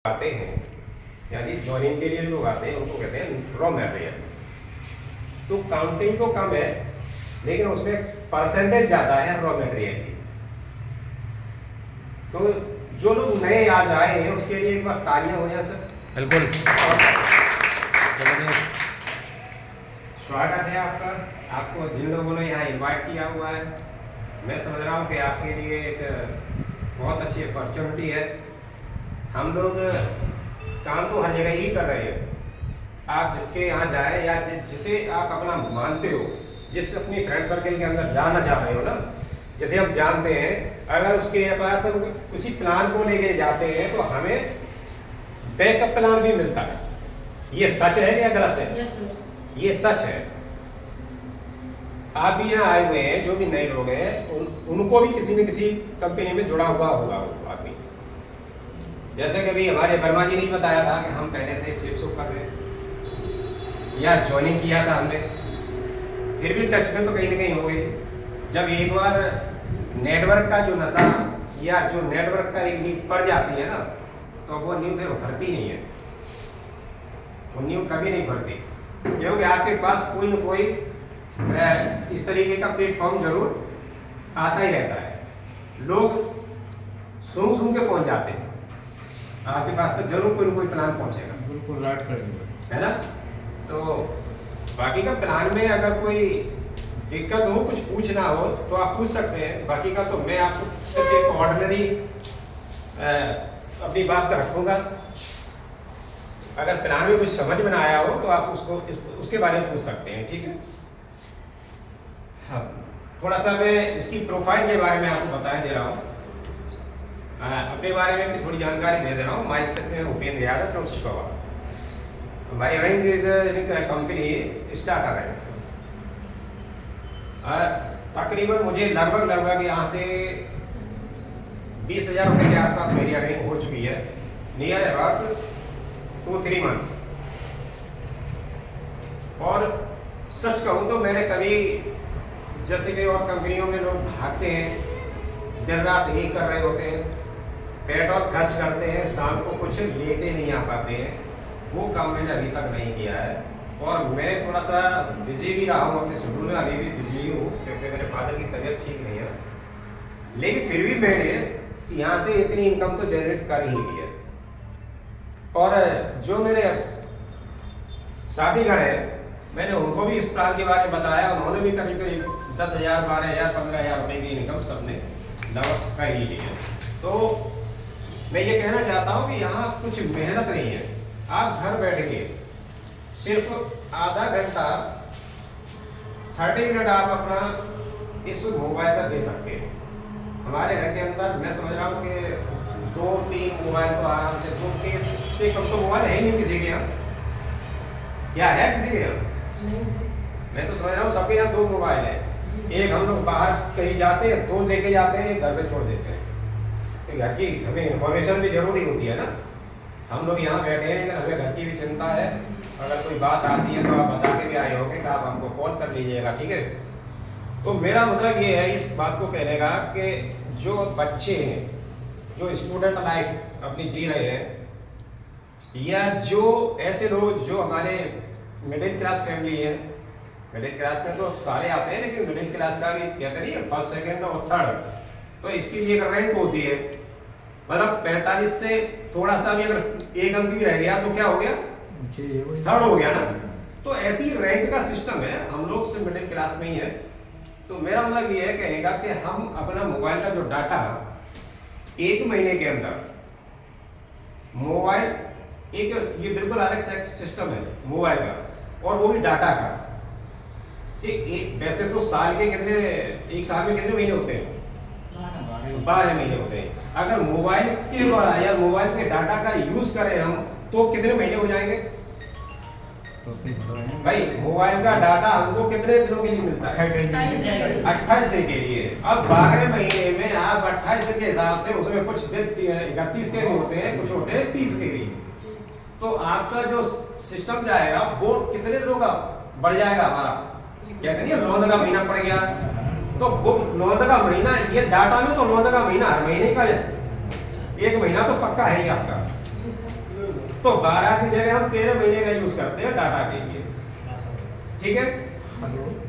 आते हैं यानी ज्वाइनिंग के लिए लोग आते हैं उनको कहते हैं रॉ मटेरियल। तो काउंटिंग तो कम है लेकिन उसमें परसेंटेज ज़्यादा है रॉ मटेरियल की। तो जो लोग नए आज आए हैं उसके लिए एक बार तालियां हो जाए सर। बिल्कुल स्वागत है आपका। आपको जिन लोगों ने यहाँ इनवाइट किया हुआ है मैं समझ रहा हूँ कि आपके लिए एक बहुत अच्छी अपॉर्चुनिटी है। हम लोग काम तो हर जगह ही कर रहे हैं। आप जिसके यहाँ जाए या जिसे आप अपना मानते हो, जिस अपनी फ्रेंड सर्कल के अंदर जाना चाह रहे हो ना, जैसे हम जानते हैं अगर उसके पास हम किसी प्लान को लेके जाते हैं तो हमें बैकअप प्लान भी मिलता है। ये सच है या गलत है? यस सर, ये सच है। आप भी यहाँ आए हुए हैं, जो भी नए लोग हैं उनको भी किसी न किसी कंपनी में जुड़ा हुआ होगा आदमी। जैसे कभी हमारे वर्मा जी ने बताया था कि हम पहले से स्लिप शुप कर रहे हैं या ज्वाइनिंग किया था हमने, फिर भी टच में तो कहीं ना कहीं हो गई। जब एक बार नेटवर्क का जो नशा या जो नेटवर्क का एक नींव पड़ जाती है ना तो वो नींव फिर उभरती नहीं है। वो नींव कभी नहीं उभरती क्योंकि आपके पास कोई न कोई इस तरीके का प्लेटफॉर्म जरूर आता ही रहता है। लोग सूंघ सूंघ के पहुंच जाते हैं, आपके पास तक जरूर कोई न कोई प्लान पहुंचेगा। बिल्कुल राइट करेंगे है ना। तो बाकी का प्लान में अगर कोई दिक्कत हो, कुछ पूछना हो तो आप पूछ सकते हैं। बाकी का तो मैं आपको सिर्फ एक ऑर्डिनरी अपनी बात का रखूंगा। अगर प्लान में कुछ समझ में ना आया हो तो आप उसके बारे में पूछ सकते हैं, ठीक है। हाँ, थोड़ा सा मैं इसकी प्रोफाइल के बारे में आपको बता दे रहा हूँ। अपने बारे में भी थोड़ी जानकारी दे रहा हूँ। My sector Upendra Yadav from Chicago. My rank is company starter है। तकरीबन मुझे लगभग यहाँ से 20,000 रुपये के आसपास मेरी रैंक हो चुकी है, नियर अबाउट 2-3 मंथ्स। और सच कहूँ तो मैंने कभी जैसे कि और कंपनियों में लोग भागते हैं, दिन रात यही कर रहे होते हैं, पेट्रोल खर्च करते हैं, शाम को कुछ लेते नहीं आ पाते हैं, वो काम मैंने अभी तक नहीं किया है। और मैं थोड़ा सा बिजी भी रहा हूँ अपने शेड्यूल में, अभी भी बिजी हूँ क्योंकि मेरे फादर की तबीयत ठीक नहीं है। लेकिन फिर भी मैंने यहाँ से इतनी इनकम तो जनरेट कर ही ली है। और जो मेरे साथी घर है मैंने उनको भी इस प्लान के बारे में बताया, उन्होंने भी करीब करीब 10,000, 12,000, 15,000 रुपये की इनकम सबने लगभग कर ही ली है। तो मैं ये कहना चाहता हूँ कि यहाँ कुछ मेहनत नहीं है। आप घर बैठ के सिर्फ आधा घंटा 30 मिनट आप अपना इस मोबाइल पर दे सकते हैं। हमारे घर के अंदर मैं समझ रहा हूँ कि 2-3 मोबाइल तो आराम से 2 से कम तो मोबाइल है ही नहीं किसी के यहाँ। क्या है किसी के यहाँ? मैं तो समझ रहा हूँ सबके यहाँ 2 मोबाइल है। एक हम लोग बाहर कहीं जाते हैं 2 लेके जाते हैं, घर पे छोड़ देते हैं। घर की हमें इन्फॉर्मेशन भी जरूरी होती है ना। हम लोग यहाँ बैठे हैं लेकिन हमें घर की भी चिंता है। अगर कोई बात आती है तो आप बता के भी आए होंगे कि आप हमको कॉल कर लीजिएगा, ठीक है। तो मेरा मतलब ये है इस बात को कहने का कि जो बच्चे हैं, जो स्टूडेंट लाइफ अपनी जी रहे हैं, या जो ऐसे लोग जो हमारे मिडिल क्लास फैमिली है, मिडिल क्लास में तो सारे आते हैं लेकिन मिडिल क्लास का भी क्या करिए फर्स्ट, सेकेंड और थर्ड, तो इसकी भी एक रैंक होती है। मतलब 45 से थोड़ा सा भी अगर एक अंक भी रह गया तो क्या हो गया, थर्ड हो गया ना। तो ऐसी रैंक का सिस्टम है, हम लोग से मिडिल क्लास में ही है। तो मेरा मतलब ये है कहेगा कि हम अपना मोबाइल का जो डाटा 1 महीने के अंदर मोबाइल एक ये बिल्कुल अलग सिस्टम है मोबाइल का, और वो भी डाटा का। वैसे तो साल के कितने, एक साल में कितने महीने होते हैं? 12 महीने होते हैं। अगर मोबाइल के द्वारा या मोबाइल के डाटा का यूज करें हम तो कितने महीने हो जाएंगे भाई? मोबाइल का डाटा हमको कितने दिनों के लिए मिलता है? 28 दिन के लिए। अब 12 महीने में आप 28 दिन के हिसाब से उसमें कुछ दिन 31 के भी होते हैं, कुछ होते हैं 30 के भी। तो आपका जो सिस्टम जाएगा वो कितने दिनों का बढ़ जाएगा हमारा। कहते नहीं 9 का महीना पड़ गया तो वो 9 का महीना, ये डाटा में तो 9 का महीना हर महीने का है, 1 महीना तो पक्का है ही आपका। तो 12 की जगह हम 13 महीने का यूज करते हैं डाटा के लिए। ठीक है,